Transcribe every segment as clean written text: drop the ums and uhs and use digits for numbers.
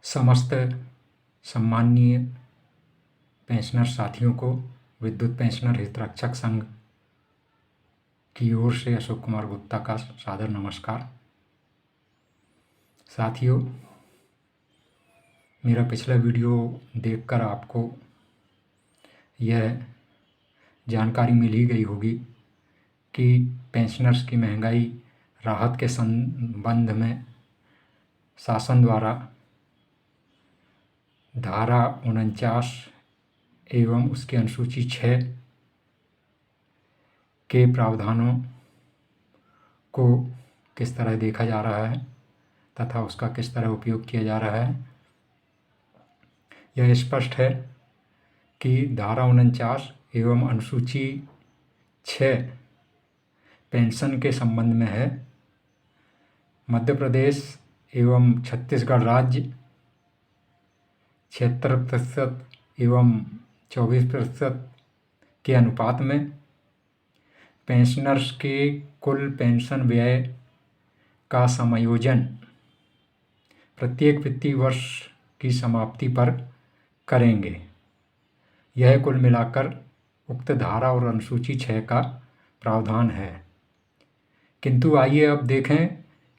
समस्त सम्माननीय पेंशनर साथियों को विद्युत पेंशनर हितरक्षक संघ की ओर से अशोक कुमार गुप्ता का सादर नमस्कार। साथियों, मेरा पिछला वीडियो देखकर आपको यह जानकारी मिल ही गई होगी कि पेंशनर्स की महंगाई राहत के संबंध में शासन द्वारा धारा 49 एवं उसकी अनुसूची 6 के प्रावधानों को किस तरह देखा जा रहा है तथा उसका किस तरह उपयोग किया जा रहा है। यह स्पष्ट है कि धारा 49 एवं अनुसूची 6 पेंशन के संबंध में है। मध्य प्रदेश एवं छत्तीसगढ़ राज्य 76% एवं 24% के अनुपात में पेंशनर्स के कुल पेंशन व्यय का समायोजन प्रत्येक वित्तीय वर्ष की समाप्ति पर करेंगे। यह कुल मिलाकर उक्त धारा और अनुसूची 6 का प्रावधान है। किंतु आइए अब देखें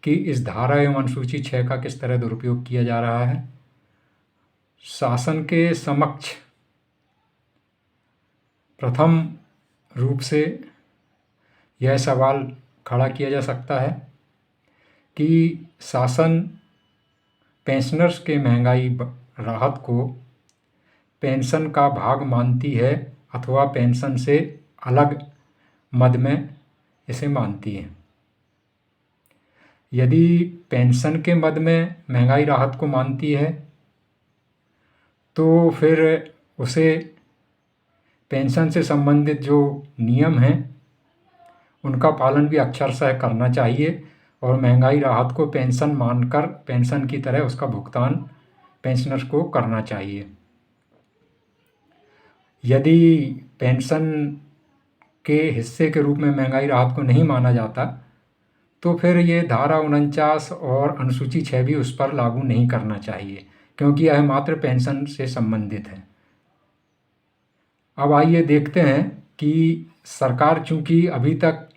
कि इस धारा एवं अनुसूची 6 का किस तरह दुरुपयोग किया जा रहा है। शासन के समक्ष प्रथम रूप से यह सवाल खड़ा किया जा सकता है कि शासन पेंशनर्स के महंगाई राहत को पेंशन का भाग मानती है अथवा पेंशन से अलग मद में इसे मानती है। यदि पेंशन के मद में महंगाई राहत को मानती है तो फिर उसे पेंशन से संबंधित जो नियम हैं उनका पालन भी अक्षरशः करना चाहिए और महंगाई राहत को पेंशन मानकर पेंशन की तरह उसका भुगतान पेंशनर्स को करना चाहिए। यदि पेंशन के हिस्से के रूप में महंगाई राहत को नहीं माना जाता तो फिर ये धारा 49 और अनुसूची 6 भी उस पर लागू नहीं करना चाहिए, क्योंकि यह मात्र पेंशन से संबंधित है। अब आइए देखते हैं कि सरकार चूँकि अभी तक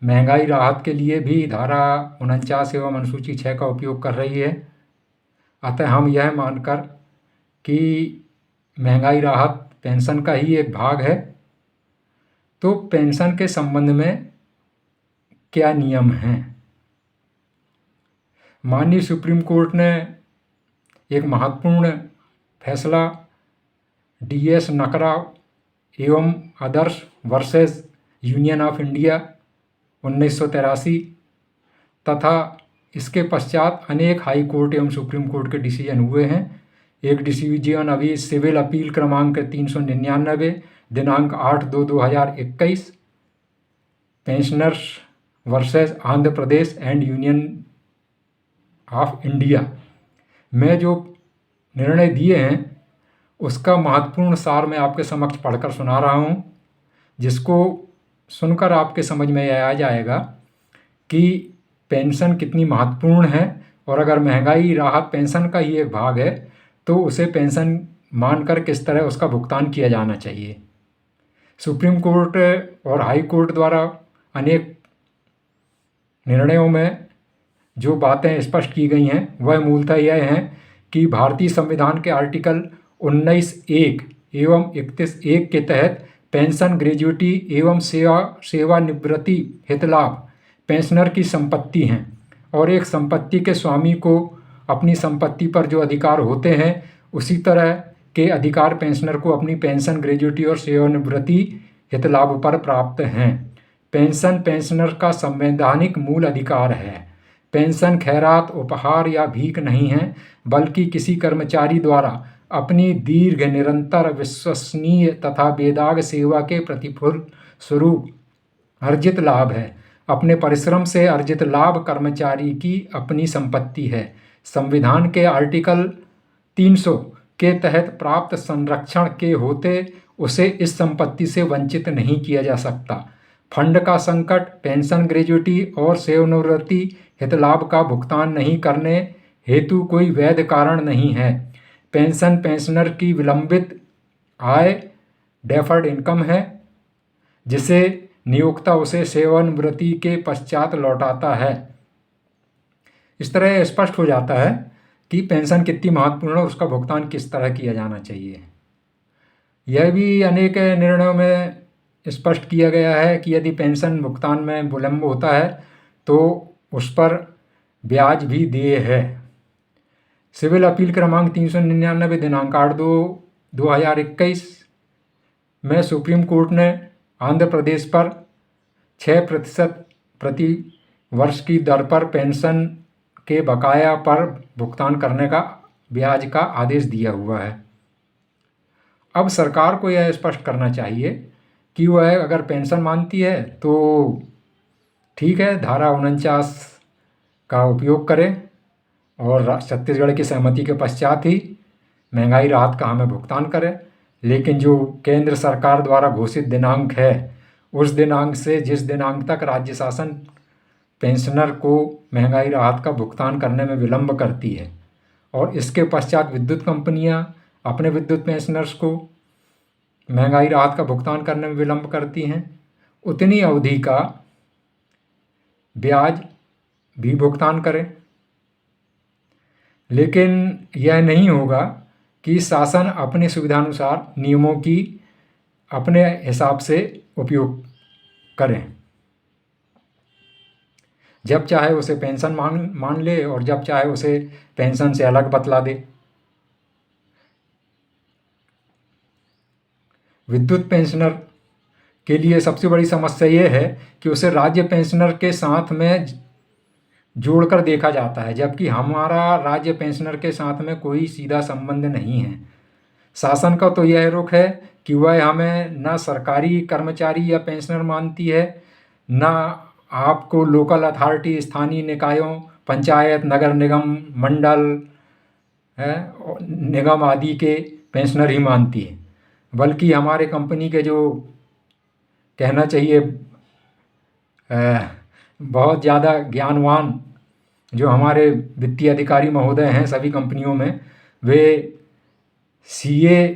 महंगाई राहत के लिए भी धारा 49 एवं अनुसूची 6 का उपयोग कर रही है, अतः हम यह मानकर कि महंगाई राहत पेंशन का ही एक भाग है, तो पेंशन के संबंध में क्या नियम हैं। माननीय सुप्रीम कोर्ट ने एक महत्वपूर्ण फैसला DS नकरा एवं others versus union of India 1983 तथा इसके पश्चात अनेक हाई कोर्ट एवं सुप्रीम कोर्ट के डिसीजन हुए हैं। एक डिसीजन अभी सिविल अपील क्रमांक 399 दिनांक 8/2/2021 pensioners versus Andhra Pradesh and union of India में जो निर्णय दिए हैं उसका महत्वपूर्ण सार मैं आपके समक्ष पढ़कर सुना रहा हूँ, जिसको सुनकर आपके समझ में यह आ जाएगा कि पेंशन कितनी महत्वपूर्ण है और अगर महंगाई राहत पेंशन का ही एक भाग है तो उसे पेंशन मानकर किस तरह उसका भुगतान किया जाना चाहिए। सुप्रीम कोर्ट और हाई कोर्ट द्वारा अनेक निर्णयों में जो बातें स्पष्ट की गई हैं वह मूलतः यह हैं कि भारतीय संविधान के आर्टिकल 19(1) एवं 31(1) के तहत पेंशन ग्रेजुएटी एवं सेवानिवृत्ति हितलाभ पेंशनर की संपत्ति हैं और एक संपत्ति के स्वामी को अपनी संपत्ति पर जो अधिकार होते हैं उसी तरह के अधिकार पेंशनर को अपनी पेंशन ग्रेजुएटी और सेवानिवृत्ति हितलाभ पर प्राप्त हैं। पेंशन पेंशनर का संवैधानिक मूल अधिकार है। पेंशन खैरात, उपहार या भीख नहीं है, बल्कि किसी कर्मचारी द्वारा अपनी दीर्घ, निरंतर, विश्वसनीय तथा बेदाग सेवा के प्रतिफल स्वरूप अर्जित लाभ है। अपने परिश्रम से अर्जित लाभ कर्मचारी की अपनी संपत्ति है। संविधान के आर्टिकल 300 के तहत प्राप्त संरक्षण के होते उसे इस संपत्ति से वंचित नहीं किया जा सकता। फंड का संकट पेंशन ग्रेजुएटी और सेवानिवृत्ति हितलाभ का भुगतान नहीं करने हेतु कोई वैध कारण नहीं है। पेंशन पेंशनर की विलंबित आय डेफर्ड इनकम है, जिसे नियोक्ता उसे सेवानिवृत्ति के पश्चात लौटाता है। इस तरह स्पष्ट हो जाता है कि पेंशन कितनी महत्वपूर्ण है, उसका भुगतान किस तरह किया जाना चाहिए। यह भी अनेक निर्णयों में स्पष्ट किया गया है कि यदि पेंशन भुगतान में विलम्ब होता है तो उस पर ब्याज भी देय है। सिविल अपील क्रमांक 399 दिनांक 8/2/2021 में सुप्रीम कोर्ट ने आंध्र प्रदेश पर 6% प्रति वर्ष की दर पर पेंशन के बकाया पर भुगतान करने का ब्याज का आदेश दिया हुआ है। अब सरकार को यह स्पष्ट करना चाहिए कि वह अगर पेंशन मानती है तो ठीक है, धारा 49 का उपयोग करें और छत्तीसगढ़ की सहमति के पश्चात ही महंगाई राहत का हमें भुगतान करें। लेकिन जो केंद्र सरकार द्वारा घोषित दिनांक है, उस दिनांक से जिस दिनांक तक राज्य शासन पेंशनर को महंगाई राहत का भुगतान करने में विलंब करती है और इसके पश्चात विद्युत कंपनियां अपने विद्युत पेंशनर्स को महंगाई राहत का भुगतान करने में विलंब करती हैं, उतनी अवधि का ब्याज भी भुगतान करें। लेकिन यह नहीं होगा कि शासन अपनी सुविधानुसार नियमों की अपने हिसाब से उपयोग करें। जब चाहे उसे पेंशन मान ले और जब चाहे उसे पेंशन से अलग बतला दे। विद्युत पेंशनर के लिए सबसे बड़ी समस्या ये है कि उसे राज्य पेंशनर के साथ में जोड़कर देखा जाता है, जबकि हमारा राज्य पेंशनर के साथ में कोई सीधा संबंध नहीं है। शासन का तो यह रुख है कि वह हमें न सरकारी कर्मचारी या पेंशनर मानती है, न आपको लोकल अथॉरिटी, स्थानीय निकायों, पंचायत, नगर निगम, मंडल निगम आदि के पेंशनर ही मानती है, बल्कि हमारे कंपनी के जो कहना चाहिए बहुत ज़्यादा ज्ञानवान जो हमारे वित्तीय अधिकारी महोदय हैं सभी कंपनियों में, वे सीए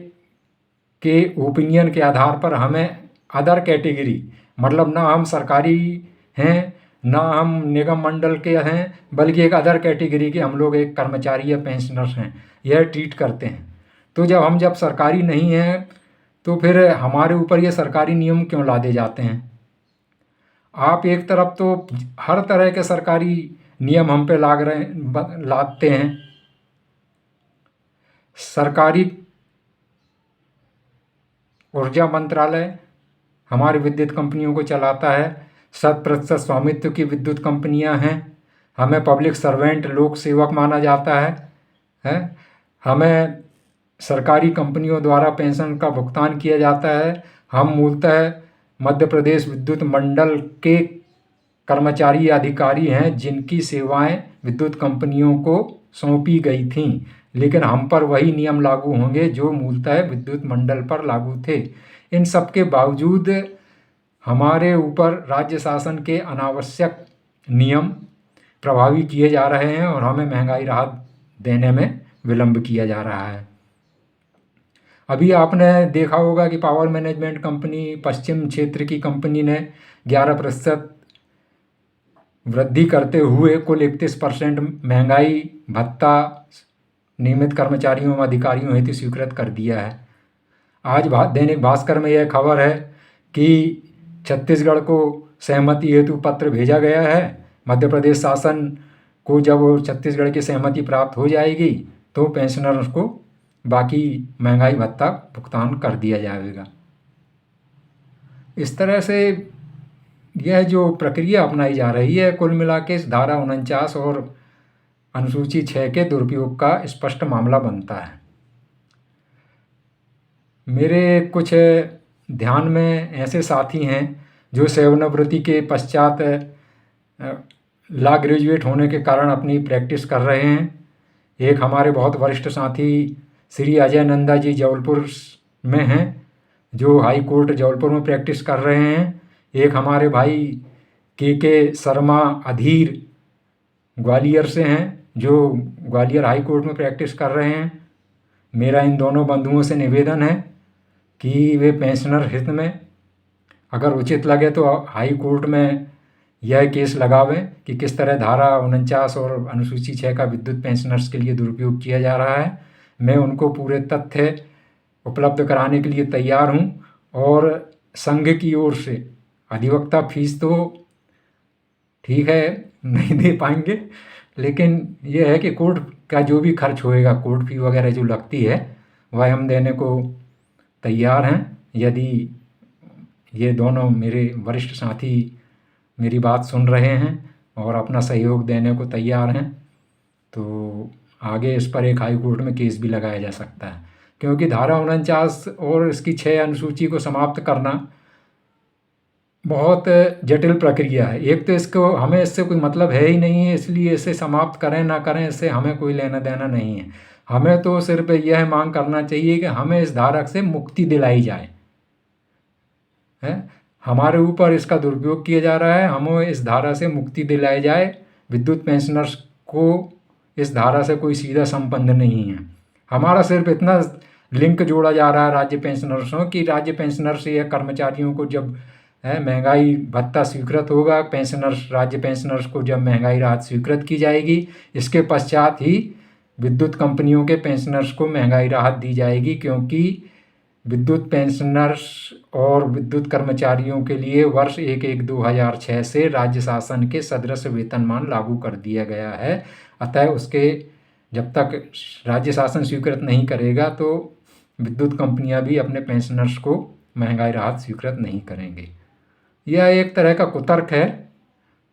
के ओपिनियन के आधार पर हमें अदर कैटेगरी, मतलब ना हम सरकारी हैं ना हम निगम मंडल के हैं, बल्कि एक अदर कैटेगरी के हम लोग एक कर्मचारी या पेंशनर्स हैं, यह ट्रीट करते हैं। तो जब सरकारी नहीं हैं तो फिर हमारे ऊपर ये सरकारी नियम क्यों लादे जाते हैं? आप एक तरफ तो हर तरह के सरकारी नियम हम पे लादते हैं। सरकारी ऊर्जा मंत्रालय हमारी विद्युत कंपनियों को चलाता है, 100% स्वामित्व की विद्युत कंपनियां हैं, हमें पब्लिक सर्वेंट, लोक सेवक माना जाता है। हमें सरकारी कंपनियों द्वारा पेंशन का भुगतान किया जाता है। हम मूलतः मध्य प्रदेश विद्युत मंडल के कर्मचारी या अधिकारी हैं जिनकी सेवाएं विद्युत कंपनियों को सौंपी गई थीं, लेकिन हम पर वही नियम लागू होंगे जो मूलतः विद्युत मंडल पर लागू थे। इन सब के बावजूद हमारे ऊपर राज्य शासन के अनावश्यक नियम प्रभावी किए जा रहे हैं और हमें महंगाई राहत देने में विलंब किया जा रहा है। अभी आपने देखा होगा कि पावर मैनेजमेंट कंपनी पश्चिम क्षेत्र की कंपनी ने 11% वृद्धि करते हुए कुल 31% महंगाई भत्ता नियमित कर्मचारियों एवं अधिकारियों हेतु स्वीकृत कर दिया है। आज दैनिक भास्कर में यह खबर है कि छत्तीसगढ़ को सहमति हेतु पत्र भेजा गया है। मध्य प्रदेश शासन को जब छत्तीसगढ़ की सहमति प्राप्त हो जाएगी तो पेंशनर्स को बाकी महंगाई भत्ता भुगतान कर दिया जाएगा। इस तरह से यह जो प्रक्रिया अपनाई जा रही है, कुल मिला के इस धारा 49 और अनुसूची 6 के दुरुपयोग का स्पष्ट मामला बनता है। मेरे कुछ ध्यान में ऐसे साथी हैं जो सेवानिवृत्ति के पश्चात लॉ ग्रेजुएट होने के कारण अपनी प्रैक्टिस कर रहे हैं। एक हमारे बहुत वरिष्ठ साथी श्री अजय नंदा जी जबलपुर में हैं जो हाई कोर्ट जबलपुर में प्रैक्टिस कर रहे हैं। एक हमारे भाई के शर्मा अधीर ग्वालियर से हैं जो ग्वालियर हाई कोर्ट में प्रैक्टिस कर रहे हैं, मेरा इन दोनों बंधुओं से निवेदन है कि वे पेंशनर हित में अगर उचित लगे तो हाई कोर्ट में यह केस लगावें कि किस तरह धारा 49 और अनुसूची 6 का विद्युत पेंशनर्स के लिए दुरुपयोग किया जा रहा है। मैं उनको पूरे तथ्य उपलब्ध कराने के लिए तैयार हूँ और संघ की ओर से अधिवक्ता फीस तो ठीक है नहीं दे पाएंगे, लेकिन यह है कि कोर्ट का जो भी खर्च होएगा, कोर्ट फी वगैरह जो लगती है, वह हम देने को तैयार हैं यदि ये दोनों मेरे वरिष्ठ साथी मेरी बात सुन रहे हैं और अपना सहयोग देने को तैयार हैं। तो आगे इस पर एक हाई कोर्ट में केस भी लगाया जा सकता है, क्योंकि धारा 49 और इसकी 6 अनुसूची को समाप्त करना बहुत जटिल प्रक्रिया है। एक तो इसको हमें इससे कोई मतलब है ही नहीं है, इसलिए इसे समाप्त करें ना करें इससे हमें कोई लेना देना नहीं है। हमें तो सिर्फ यह मांग करना चाहिए कि हमें इस धारा से मुक्ति दिलाई जाए। है हमारे ऊपर इसका दुरुपयोग किया जा रहा है, हमें इस धारा से मुक्ति दिलाई जाए। विद्युत पेंशनर्स को इस धारा से कोई सीधा संबंध नहीं है। हमारा सिर्फ इतना लिंक जोड़ा जा रहा है राज्य पेंशनर्सों की, राज्य पेंशनर्स या कर्मचारियों को जब महंगाई भत्ता स्वीकृत होगा, पेंशनर्स राज्य पेंशनर्स को जब महंगाई राहत स्वीकृत की जाएगी, इसके पश्चात ही विद्युत कंपनियों के पेंशनर्स को महंगाई राहत दी जाएगी, क्योंकि विद्युत पेंशनर्स और विद्युत कर्मचारियों के लिए वर्ष 1/1/2006 से राज्य शासन के सदृश वेतनमान लागू कर दिया गया है। अतः उसके जब तक राज्य शासन स्वीकृत नहीं करेगा तो विद्युत कंपनियां भी अपने पेंशनर्स को महंगाई राहत स्वीकृत नहीं करेंगे। यह एक तरह का कुतर्क है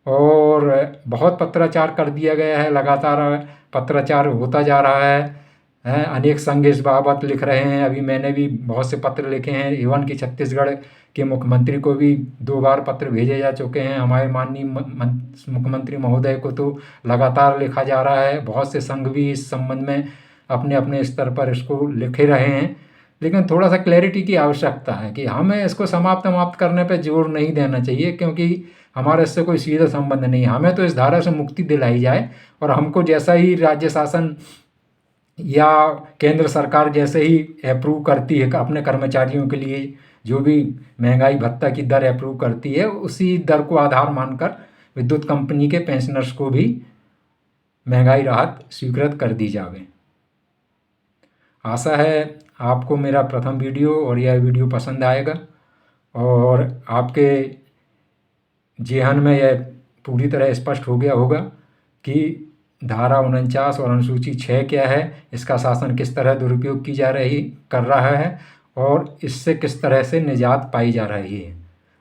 और बहुत पत्राचार कर दिया गया है, लगातार पत्राचार होता जा रहा है। अनेक संघ इस बाबत लिख रहे हैं, अभी मैंने भी बहुत से पत्र लिखे हैं, इवन कि छत्तीसगढ़ के मुख्यमंत्री को भी 2 बार पत्र भेजे जा चुके हैं। हमारे माननीय मुख्यमंत्री महोदय को तो लगातार लिखा जा रहा है। बहुत से संघ भी इस संबंध में अपने अपने स्तर पर इसको लिखे रहे हैं, लेकिन थोड़ा सा क्लैरिटी की आवश्यकता है कि हमें इसको समाप्त करने पर जोर नहीं देना चाहिए, क्योंकि हमारा इससे कोई सीधा संबंध नहीं है। हमें तो इस धारा से मुक्ति दिलाई जाए और हमको जैसा ही राज्य शासन या केंद्र सरकार जैसे ही अप्रूव करती है अपने कर्मचारियों के लिए जो भी महंगाई भत्ता की दर अप्रूव करती है, उसी दर को आधार मानकर विद्युत कंपनी के पेंशनर्स को भी महंगाई राहत स्वीकृत कर दी जावे। आशा है आपको मेरा प्रथम वीडियो और यह वीडियो पसंद आएगा और आपके जेहन में यह पूरी तरह स्पष्ट हो गया होगा कि धारा 49 और अनुसूची 6 क्या है, इसका शासन किस तरह दुरुपयोग कर रहा है और इससे किस तरह से निजात पाई जा रही है।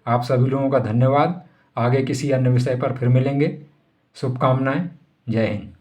आप सभी लोगों का धन्यवाद। आगे किसी अन्य विषय पर फिर मिलेंगे। शुभकामनाएं। जय हिंद।